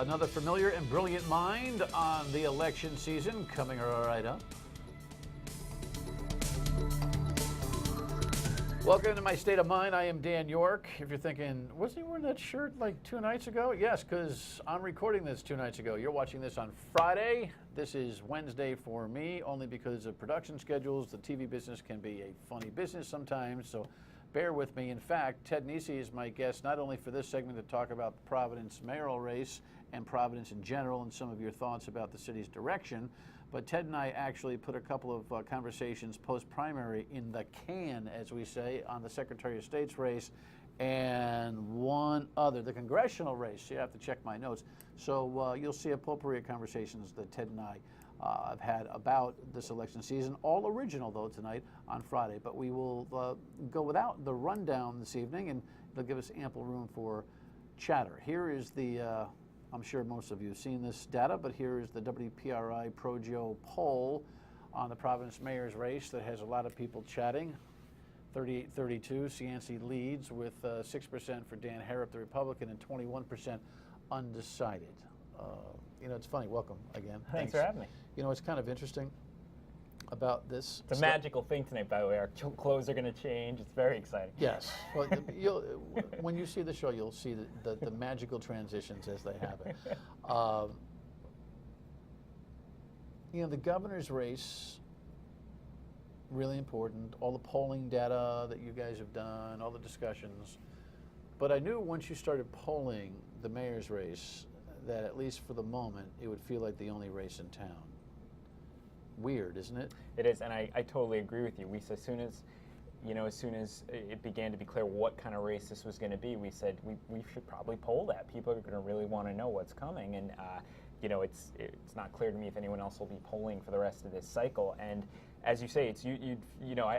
Another familiar and brilliant mind on the election season coming right up. Welcome to my state of mind. I am Dan York. If you're thinking, wasn't he wearing that shirt like 2 nights ago? Yes, because I'm recording this 2 nights ago. You're watching this on Friday. This is Wednesday for me, only because of production schedules. The TV business can be a funny business sometimes, so bear with me. In fact, Ted Nesi is my guest, not only for this segment to talk about the Providence mayoral race and Providence in general and some of your thoughts about the city's direction, but Ted and I actually put a couple of conversations post-primary in the can, as we say, on the Secretary of State's race and one other, the congressional race. You have to check my notes. So you'll see a potpourri of conversations that Ted and I have had about this election season, all original though tonight on Friday. But we will go without the rundown this evening, and it'll give us ample room for chatter. Here is the I'm sure most of you have seen this data, but here is the WPRI ProJo poll on the Providence mayor's race that has a lot of people chatting. 38-32, Cianci leads with 6% for Dan Harrop, the Republican, and 21% undecided. You know, it's funny. Welcome again. Thanks for having me. You know, it's kind of interesting about this. It's a magical thing tonight, by the way. Our clothes are going to change. It's very exciting. Yes. Well, when you see the show, you'll see the magical transitions as they happen. You know, the governor's race, really important. All the polling data that you guys have done, all the discussions. But I knew once you started polling the mayor's race that at least for the moment, it would feel like the only race in town. Weird, isn't it? It is, and I totally agree with you. We said as soon as it began to be clear what kind of race this was going to be, we said we should probably poll that. People are going to really want to know what's coming, and you know, it's not clear to me if anyone else will be polling for the rest of this cycle. And as you say, it's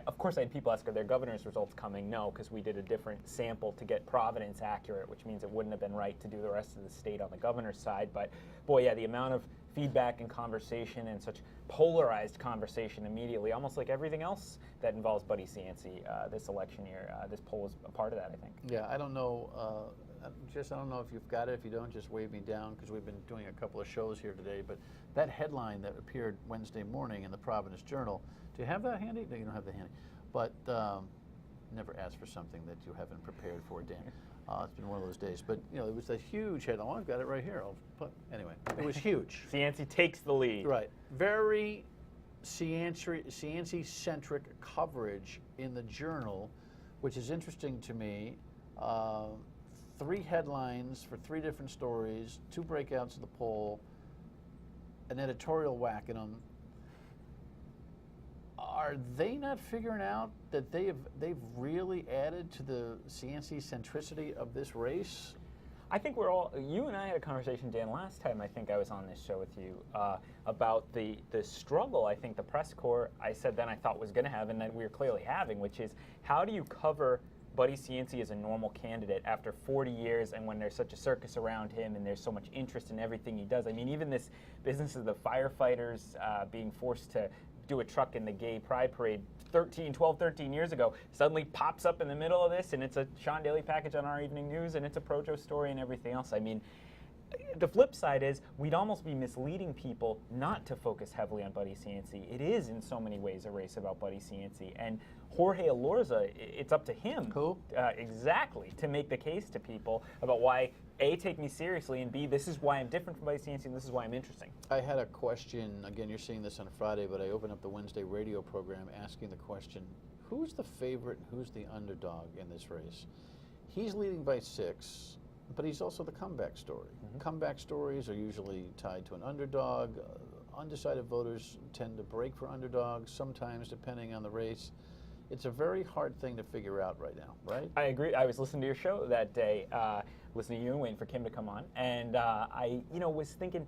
of course I had people ask, are there governor's results coming? No, because we did a different sample to get Providence accurate, which means it wouldn't have been right to do the rest of the state on the governor's side. But boy, yeah, the amount of feedback and conversation and such polarized conversation immediately, almost like everything else that involves Buddy Cianci this election year. This poll is a part of that, I think. Yeah, I don't know. I don't know if you've got it. If you don't, just wave me down, because we've been doing a couple of shows here today. But that headline that appeared Wednesday morning in the Providence Journal, do you have that handy? No, you don't have that handy. But never ask for something that you haven't prepared for, Dan. It's been one of those days. But, you know, it was a huge headline. Oh, I've got it right here. Anyway, it was huge. Cianci takes the lead. Right. Very Cianci-centric coverage in the Journal, which is interesting to me. 3 headlines for 3 different stories, 2 breakouts of the poll, an editorial whack in them. Are they not figuring out that they've really added to the Cianci centricity of this race? I think you and I had a conversation, Dan, last time I think I was on this show with you, about the struggle I think the press corps, I said then I thought was going to have, and that we're clearly having, which is how do you cover Buddy Cianci as a normal candidate after 40 years, and when there's such a circus around him and there's so much interest in everything he does. I mean, even this business of the firefighters being forced to do a truck in the gay pride parade 12, 13 years ago suddenly pops up in the middle of this, and it's a Sean Daly package on our evening news, and it's a ProJo story and everything else. I mean, the flip side is we'd almost be misleading people not to focus heavily on Buddy Cianci. It is in so many ways a race about Buddy Cianci, and Jorge Elorza, it's up to him exactly to make the case to people about why A, take me seriously, and B, this is why I'm different from Buddy Cianci, and this is why I'm interesting. I had a question, again, you're seeing this on Friday, but I opened up the Wednesday radio program asking the question, who's the favorite, who's the underdog in this race? He's leading by 6, but he's also the comeback story. Mm-hmm. Comeback stories are usually tied to an underdog. Undecided voters tend to break for underdogs, sometimes depending on the race. It's a very hard thing to figure out right now, right? I agree. I was listening to your show that day, listening to you and waiting for Kim to come on, and I was thinking,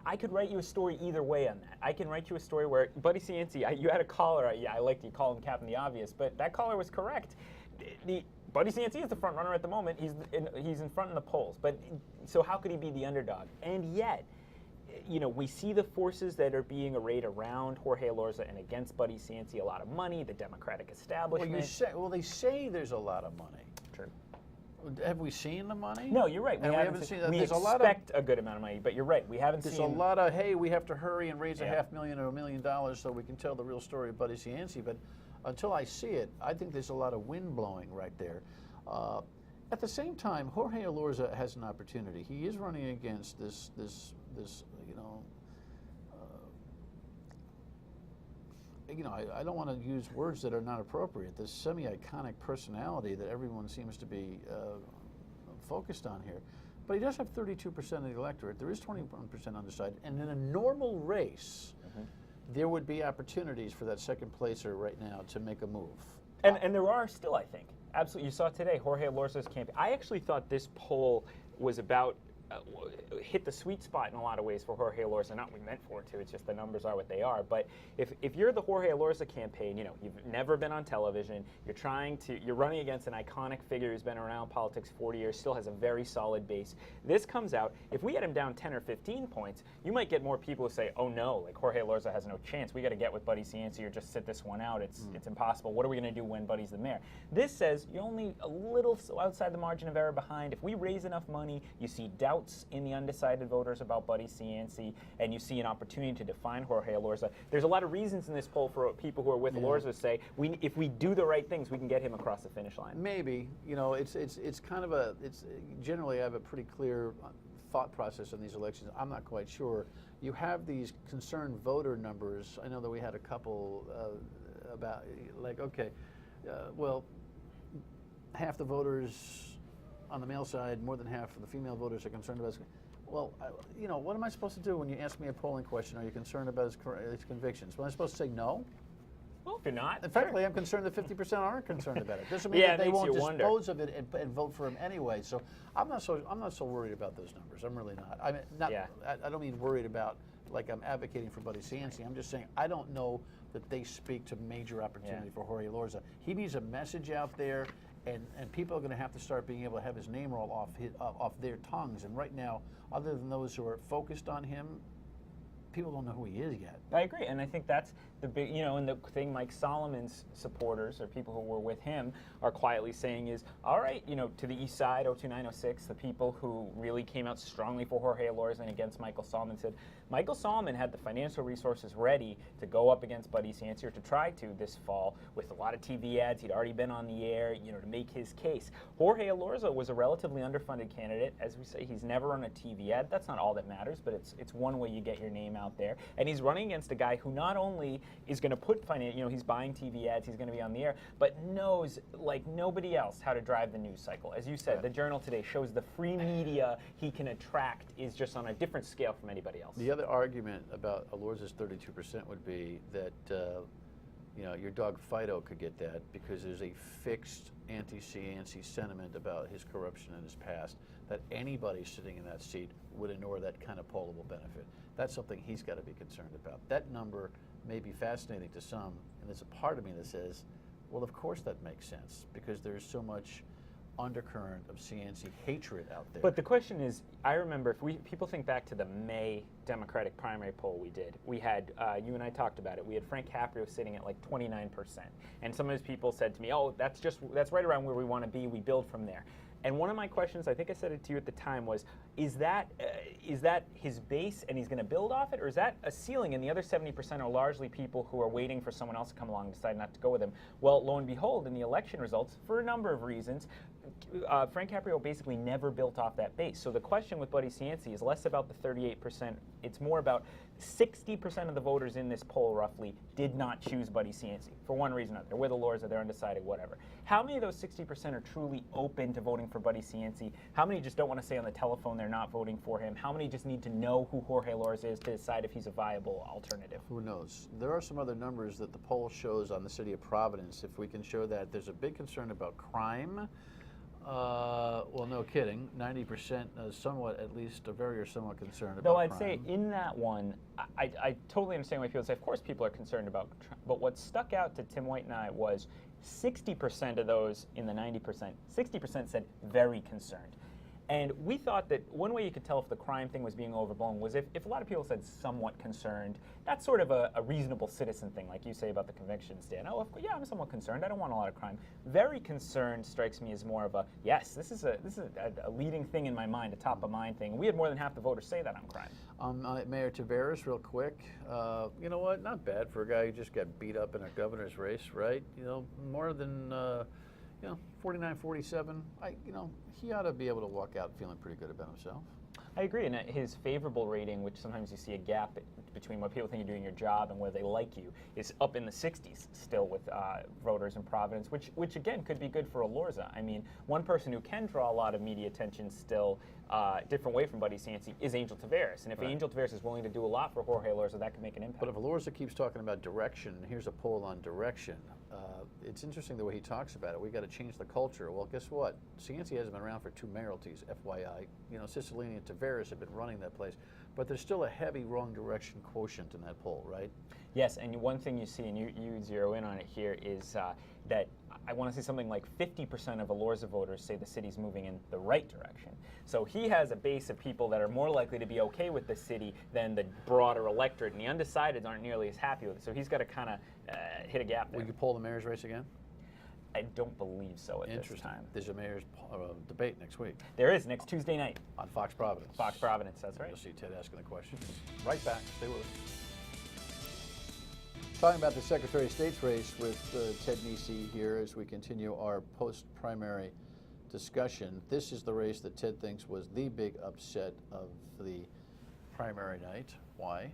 I could write you a story either way on that. I can write you a story where Buddy Cianci, you had a caller, I liked you calling Captain the Obvious, but that caller was correct. Buddy Cianci is the front runner at the moment. He's in front in the polls, but so how could he be the underdog? And yet, we see the forces that are being arrayed around Jorge Elorza and against Buddy Cianci, a lot of money, the Democratic establishment. Well, they say there's a lot of money. True. Have we seen the money? No, you're right. We haven't seen that. We There's expect a good amount of money, but you're right. We haven't There's seen. a lot of, hey, we have to hurry and raise $500,000 or $1 million so we can tell the real story of Buddy Cianci. But until I see it, I think there's a lot of wind blowing right there. At the same time, Jorge Elorza has an opportunity. He is running against this I don't want to use words that are not appropriate. This semi-iconic personality that everyone seems to be focused on here. But he does have 32% of the electorate. There is 21% undecided. And in a normal race, there would be opportunities for that second placer right now to make a move. And there are still, I think. Absolutely. You saw today, Jorge Elorza's campaign. I actually thought this poll was about hit the sweet spot in a lot of ways for Jorge Elorza. Not we meant for it to. It's just the numbers are what they are. But if you're the Jorge Elorza campaign, you've never been on television. You're running against an iconic figure who's been around politics 40 years, still has a very solid base. This comes out. If we had him down 10 or 15 points, you might get more people who say, "Oh no, like Jorge Elorza has no chance. We got to get with Buddy Cianci or just sit this one out. It's impossible. What are we going to do when Buddy's the mayor?" This says you're only a little outside the margin of error behind. If we raise enough money, you see doubts in the undecided voters about Buddy Cianci, and you see an opportunity to define Jorge Elorza. There's a lot of reasons in this poll for people who are with Elorza to say, if we do the right things, we can get him across the finish line. Maybe. It's kind of generally I have a pretty clear thought process on these elections. I'm not quite sure. You have these concerned voter numbers. I know that we had a couple about, like, okay, well, half the voters on the male side, more than half of the female voters are concerned about his. Well, what am I supposed to do when you ask me a polling question? Are you concerned about his convictions? Well, I'm supposed to say no? Well, if you're not. And frankly, I'm concerned that 50% aren't concerned about it. Doesn't mean that they won't dispose of it and vote for him anyway. So I'm not so worried about those numbers. I'm really not. I mean, I don't mean worried about like I'm advocating for Buddy Cianci. I'm just saying I don't know that they speak to major opportunity for Jorge Elorza. He needs a message out there. And people are going to have to start being able to have his name roll off their tongues. And right now, other than those who are focused on him, people don't know who he is yet. I agree, and I think that's the big, and the thing Mike Solomon's supporters or people who were with him are quietly saying is, all right, to the east side, 02906, the people who really came out strongly for Jorge Elorza and against Michael Solomon said, Michael Solomon had the financial resources ready to go up against Buddy Cianci or to try to this fall with a lot of TV ads. He'd already been on the air, to make his case. Jorge Elorza was a relatively underfunded candidate. As we say, he's never run a TV ad. That's not all that matters, but it's one way you get your name out there. And he's running against a guy who not only is going to put he's buying TV ads, he's going to be on the air, but knows like nobody else how to drive the news cycle. As you said, the Journal today shows the free media he can attract is just on a different scale from anybody else. The other argument about Elorza's 32% would be that your dog Fido could get that because there's a fixed anti-Cianci sentiment about his corruption in his past that anybody sitting in that seat would ignore that kind of pollable benefit. That's something he's got to be concerned about. That number may be fascinating to some, and there's a part of me that says, well, of course that makes sense because there's so much undercurrent of Cianci hatred out there. But the question is, I remember people think back to the May Democratic primary poll we did. We had, you and I talked about it, we had Frank Caprio sitting at like 29%. And some of his people said to me, oh, that's right around where we want to be, we build from there. And one of my questions, I think I said it to you at the time, was, is that his base and he's going to build off it, or is that a ceiling and the other 70% are largely people who are waiting for someone else to come along and decide not to go with him? Well, lo and behold, in the election results, for a number of reasons, Frank Caprio basically never built off that base. So the question with Buddy Cianci is less about the 38%. It's more about 60% of the voters in this poll, roughly, did not choose Buddy Cianci for one reason or another. They're with Elorza, they're undecided, whatever. How many of those 60% are truly open to voting for Buddy Cianci? How many just don't want to say on the telephone they're not voting for him? How many just need to know who Jorge Elorza is to decide if he's a viable alternative? Who knows? There are some other numbers that the poll shows on the city of Providence. If we can show that, there's a big concern about crime. Well, no kidding. 90%, somewhat, at least, are somewhat concerned about Though I'd crime. say in that one, I totally understand why people say, of course people are concerned about crime. But what stuck out to Tim White and I was 60% of those in the 90%, 60% said very concerned. And we thought that one way you could tell if the crime thing was being overblown was if a lot of people said somewhat concerned. That's sort of a reasonable citizen thing, like you say about the convictions, Dan. Oh, yeah, I'm somewhat concerned. I don't want a lot of crime. Very concerned strikes me as more of a, yes, this is a leading thing in my mind, a top of mind thing. We had more than half the voters say that on crime. Mayor Taveras, real quick. You know what? Not bad for a guy who just got beat up in a governor's race, right? You know, more than 49, 47. He ought to be able to walk out feeling pretty good about himself. I agree, and his favorable rating, which sometimes you see a gap between what people think you're doing your job and where they like you, is up in the 60s still with voters in Providence, which again could be good for Elorza. I mean, one person who can draw a lot of media attention still, different way from Buddy Cianci, is Angel Taveras. And if Angel Taveras is willing to do a lot for Jorge Elorza, that could make an impact. But if Elorza keeps talking about direction, here's a poll on direction. It's interesting the way he talks about it. We got to change the culture. Well, guess what? Cianci hasn't been around for 2 mayoralties, FYI. You know, Cicilline and Taveras have been running that place. But there's still a heavy wrong direction quotient in that poll, right? Yes, and one thing you see, and you zero in on it here, is that I want to say something like 50% of Elorza voters say the city's moving in the right direction. So he has a base of people that are more likely to be okay with the city than the broader electorate, and the undecideds aren't nearly as happy with it. So he's got to kind of hit a gap there. Will you poll the mayor's race again? I don't believe so at this time. There's a mayor's debate next week. There is, next Tuesday night. On Fox Providence. Fox Providence, that's right. You'll see Ted asking the questions. Right back. Stay with us. Talking about the Secretary of State's race with Ted Nesi here as we continue our post-primary discussion. This is the race that Ted thinks was the big upset of the primary night. Why?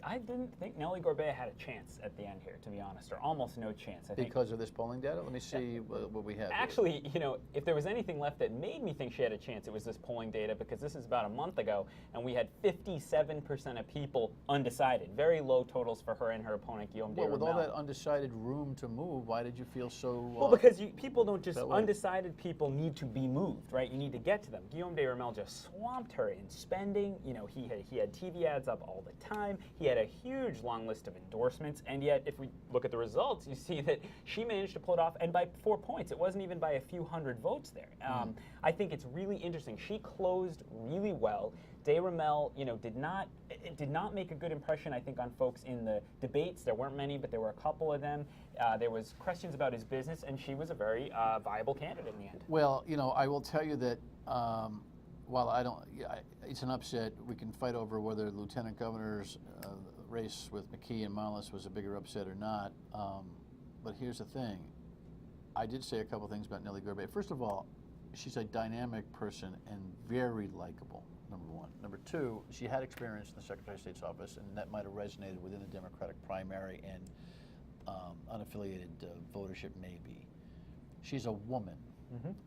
I didn't think Nellie Gorbea had a chance at the end here, to be honest, or almost no chance. I think. Because of this polling data? Let me see what we have. Actually, you know, if there was anything left that made me think she had a chance, it was this polling data, because this is about a month ago, and we had 57% of people undecided. Very low totals for her and her opponent, Guillaume de Well, with all Ramel. that undecided room to move, why did you feel so... Well, because people don't just... Undecided people need to be moved, right? You need to get to them. Guillaume de Ramel just swamped her in spending. You know, he had TV ads up all the time. He had a huge long list of endorsements, and yet if we look at the results, you see that she managed to pull it off, and by 4 points. It wasn't even by a few hundred votes there. I think it's really interesting. She closed really well. De Ramel, you know, did not make a good impression, I think, on folks in the debates. There weren't many, but there were a couple of them. There was questions about his business, and she was a very viable candidate in the end. Well, you know, I will tell you that while I don't, it's an upset. We can fight over whether Lieutenant Governor's race with McKee and Mollis was a bigger upset or not. But here's the thing. I did say a couple things about Nellie Gorbea. First of all, she's a dynamic person and very likable, number one. Number two, she had experience in the Secretary of State's office, and that might have resonated within the Democratic primary and unaffiliated votership maybe. She's a woman,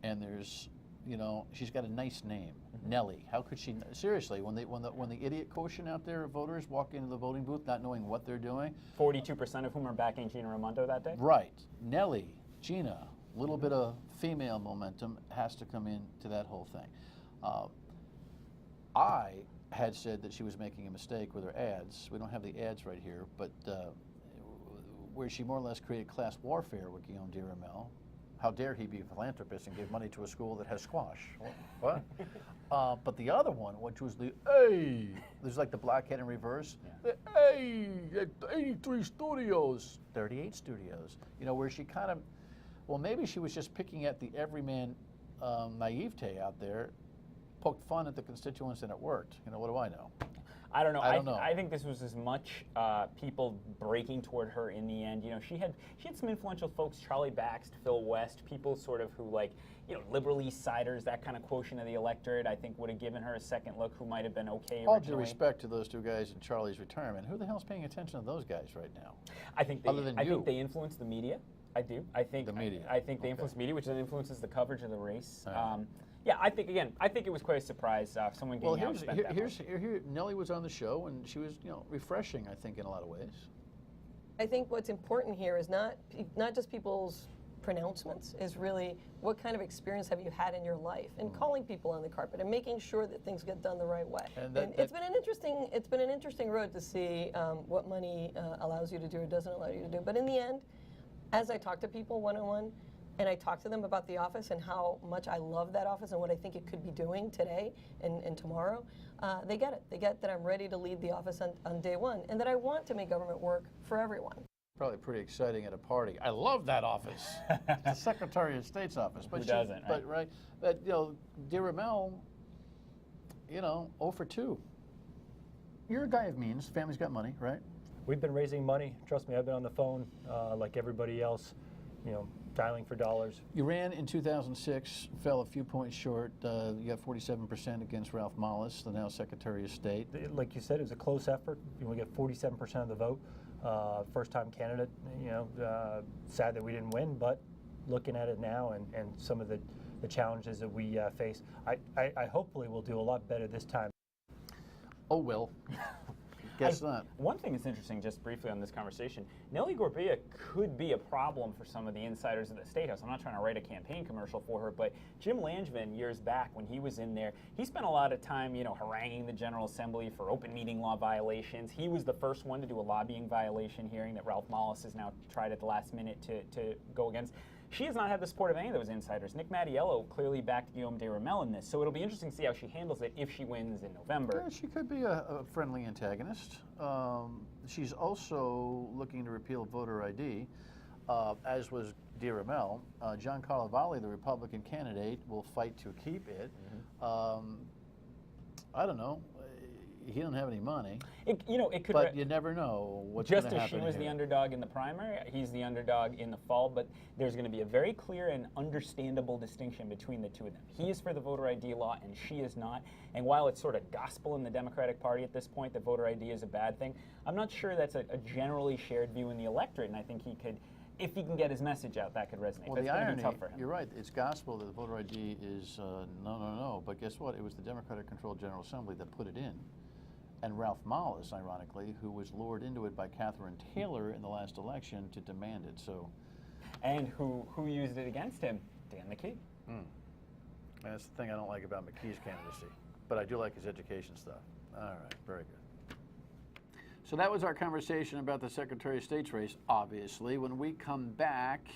and there's, you know, she's got a nice name, Nellie. How could she? Seriously, when the idiot quotient out there of voters walk into the voting booth not knowing what they're doing, 42% of whom are backing Gina Raimondo that day. Right, Nellie, Gina, a little bit of female momentum has to come into that whole thing. I had said that she was making a mistake with her ads. We don't have the ads right here, but where she more or less created class warfare with Guillaume de Ramel. How dare he be a philanthropist and give money to a school that has squash? What? But the other one, which was the A, there's like the blackhead in reverse. Yeah. The A, 83 studios, 38 studios. You know, where she kind of, well, maybe she was just picking at the everyman naivete out there, poked fun at the constituents, and it worked. You know, what do I know? I don't know. I don't know. I think this was as much people breaking toward her in the end. You know, she had some influential folks, Charlie Baxt, Phil West, people sort of who, like, you know, liberal East Siders, that kind of quotient of the electorate, I think would have given her a second look, who might have been okay originally. All due respect to those two guys in Charlie's retirement, who the hell's paying attention to those guys right now? I think they influence the media. I do. I think the media. I think they influence media, which then influences the coverage of the race. Yeah, I think it was quite a surprise. Someone getting outspent that much. Here, Nellie was on the show, and she was, you know, refreshing, I think, in a lot of ways. I think what's important here is not just people's pronouncements, is really what kind of experience have you had in your life, and calling people on the carpet and making sure that things get done the right way. And it's been an interesting road to see what money allows you to do or doesn't allow you to do. But in the end, as I talk to people one-on-one, and I talk to them about the office and how much I love that office and what I think it could be doing today and tomorrow, they get it. They get that I'm ready to lead the office on day one and that I want to make government work for everyone. Probably pretty exciting at a party. I love that office. The Secretary of State's office. But Who doesn't, right? But, right. But, you know, dear Ramel, you know, 0 for 2. You're a guy of means. Family's got money, right? We've been raising money. Trust me, I've been on the phone like everybody else, you know, dialing for dollars. You ran in 2006, fell a few points short. You got 47% against Ralph Mollis, the now Secretary of State. Like you said, it was a close effort. You only get 47% of the vote. First-time candidate, you know, sad that we didn't win, but looking at it now and some of the challenges that we face, I hopefully will do a lot better this time. Oh, well. Guess not. One thing that's interesting, just briefly on this conversation, Nellie Gorbea could be a problem for some of the insiders at the State House. I'm not trying to write a campaign commercial for her, but Jim Langevin, years back when he was in there, he spent a lot of time, you know, haranguing the General Assembly for open meeting law violations. He was the first one to do a lobbying violation hearing that Ralph Mollis has now tried at the last minute to go against. She has not had the support of any of those insiders. Nick Mattiello clearly backed Guillaume de Ramel in this, so it'll be interesting to see how she handles it if she wins in November. Yeah, she could be a friendly antagonist. She's also looking to repeal voter ID, as was de Ramel. John Carlovale, the Republican candidate, will fight to keep it. I don't know. He doesn't have any money. It could. But you never know what's going to happen. Just as she was the underdog in the primary, he's the underdog in the fall. But there's going to be a very clear and understandable distinction between the two of them. He is for the voter ID law, and she is not. And while it's sort of gospel in the Democratic Party at this point that voter ID is a bad thing, I'm not sure that's a generally shared view in the electorate. And I think he could, if he can get his message out, that could resonate. Well, That's the going to irony, be tough for him. you're right, it's gospel that the voter ID is no. But guess what? It was the Democratic-controlled General Assembly that put it in. And Ralph Mollis, ironically, who was lured into it by Catherine Taylor in the last election to demand it. So, And who used it against him? Dan McKee. that's the thing I don't like about McKee's candidacy. But I do like his education stuff. All right, very good. So that was our conversation about the Secretary of State's race, obviously. When we come back,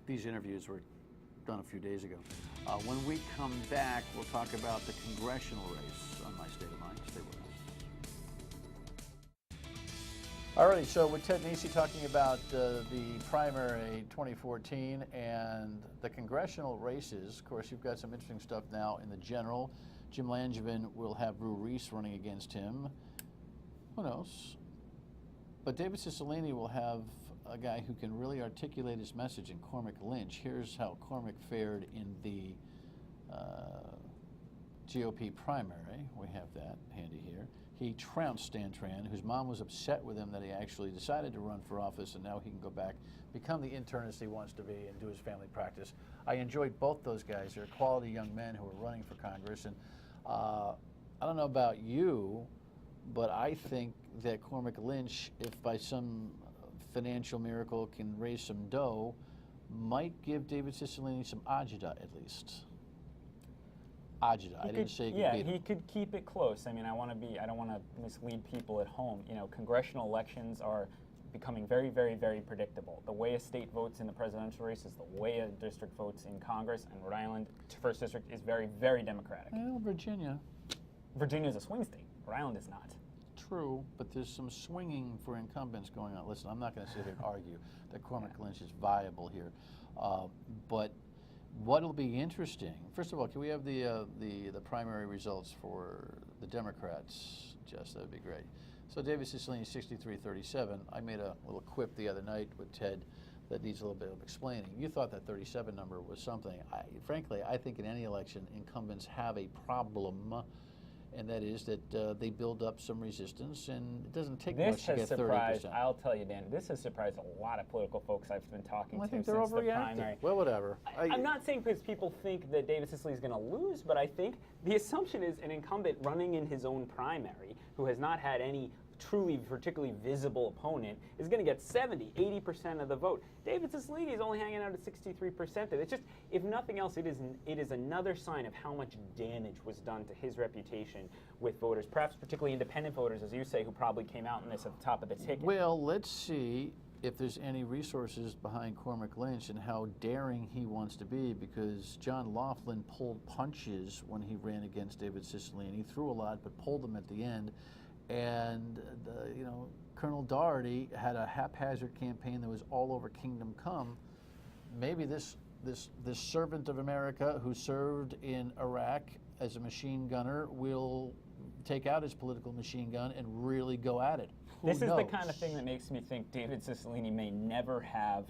these interviews were done a few days ago. When we come back, we'll talk about the congressional race on My State of Mind. Stay with us. Alrighty, so with Ted Nesi talking about the primary 2014 and the congressional races, of course, you've got some interesting stuff now in the general. Jim Langevin will have Rue Reese running against him. Who knows? But David Cicilline will have a guy who can really articulate his message in Cormac Lynch. Here's how Cormac fared in the GOP primary. We have that handy here. He trounced Stan Tran, whose mom was upset with him that he actually decided to run for office, and now he can go back, become the internist he wants to be, and do his family practice. I enjoyed both those guys. They're quality young men who are running for Congress, and I don't know about you, but I think that Cormac Lynch, if by some financial miracle can raise some dough, might give David Cicilline some agita at least. Agita. I didn't say he could beat him. He could keep it close. I mean, I don't want to mislead people at home. You know, congressional elections are becoming very, very, very predictable. The way a state votes in the presidential race is the way a district votes in Congress, and Rhode Island, first district, is very, very Democratic. Well, Virginia. Virginia is a swing state. Rhode Island is not. True, but there's some swinging for incumbents going on. Listen, I'm not going to sit here and argue that Cormac Lynch is viable here, but what'll be interesting, first of all, can we have the primary results for the Democrats, Jess? That would be great. So David Cicilline, 63-37. I made a little quip the other night with Ted that needs a little bit of explaining. You thought that 37 number was something. Frankly, I think in any election, incumbents have a problem, and that is that they build up some resistance, and it doesn't take much to get 30%. I'll tell you, Dan, this has surprised a lot of political folks I've been talking to I think since they're the overreacting. primary. Well, whatever. I'm not saying because people think that David Cicilline is going to lose, but I think the assumption is an incumbent running in his own primary who has not had any truly particularly visible opponent is going to get 70, 80% of the vote. David Cicilline is only hanging out at 63%. It's just, if nothing else, it is another sign of how much damage was done to his reputation with voters, perhaps particularly independent voters, as you say, who probably came out in this at the top of the ticket. Well, let's see if there's any resources behind Cormac Lynch and how daring he wants to be, because John Laughlin pulled punches when he ran against David Cicilline. He threw a lot, but pulled them at the end. And Colonel Doherty had a haphazard campaign that was all over Kingdom Come. Maybe this servant of America who served in Iraq as a machine gunner will take out his political machine gun and really go at it. This is knows? the kind of thing that makes me think David Cicilline may never have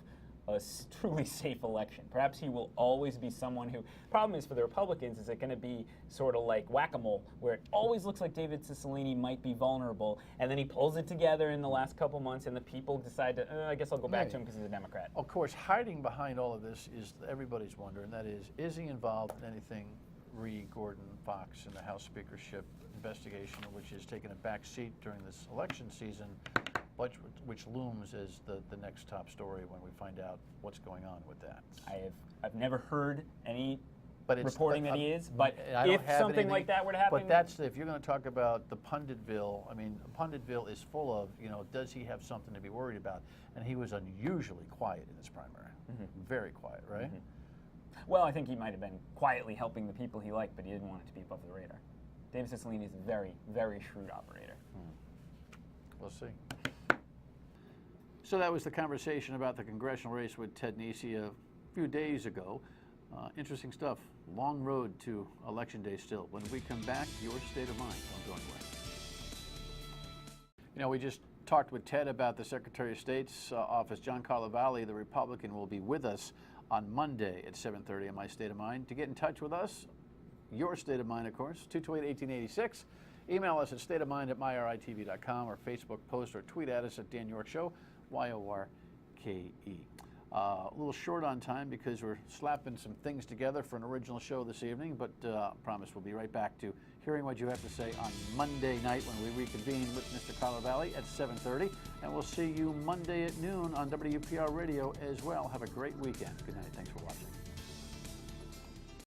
a truly safe election. Perhaps he will always be someone who, problem is for the Republicans, is it going to be sort of like whack-a-mole, where it always looks like David Cicilline might be vulnerable, and then he pulls it together in the last couple months, and the people decide to, I guess I'll go back to him because he's a Democrat. Of course, hiding behind all of this is everybody's wonder, and that is he involved in anything Gordon Fox in the House Speakership investigation, which is taking a back seat during this election season, which looms as the next top story when we find out what's going on with that. I've never heard any but it's, reporting that he is, but I don't if have something anything, like that were to happen... But that's, if you're going to talk about the Punditville, I mean, Punditville is full of, does he have something to be worried about? And he was unusually quiet in his primary. Mm-hmm. Very quiet, right? Mm-hmm. Well, I think he might have been quietly helping the people he liked, but he didn't want it to be above the radar. David Cicilline is a very, very shrewd operator. We'll see. So that was the conversation about the congressional race with Ted Nesi a few days ago. Interesting stuff. Long road to Election Day still. When we come back, your state of mind. Don't go anywhere. We just talked with Ted about the Secretary of State's office. John Carlovale, the Republican, will be with us on Monday at 7:30 on My State of Mind. To get in touch with us, your state of mind, of course, 228-1886. Email us at stateofmind@myritv.com, or Facebook post or tweet at us at Dan York Show, YORKE. A little short on time because we're slapping some things together for an original show this evening, but promise we'll be right back to hearing what you have to say on Monday night when we reconvene with Mr. Carlovale at 7:30. And we'll see you Monday at noon on WPR Radio as well. Have a great weekend. Good night. Thanks for watching.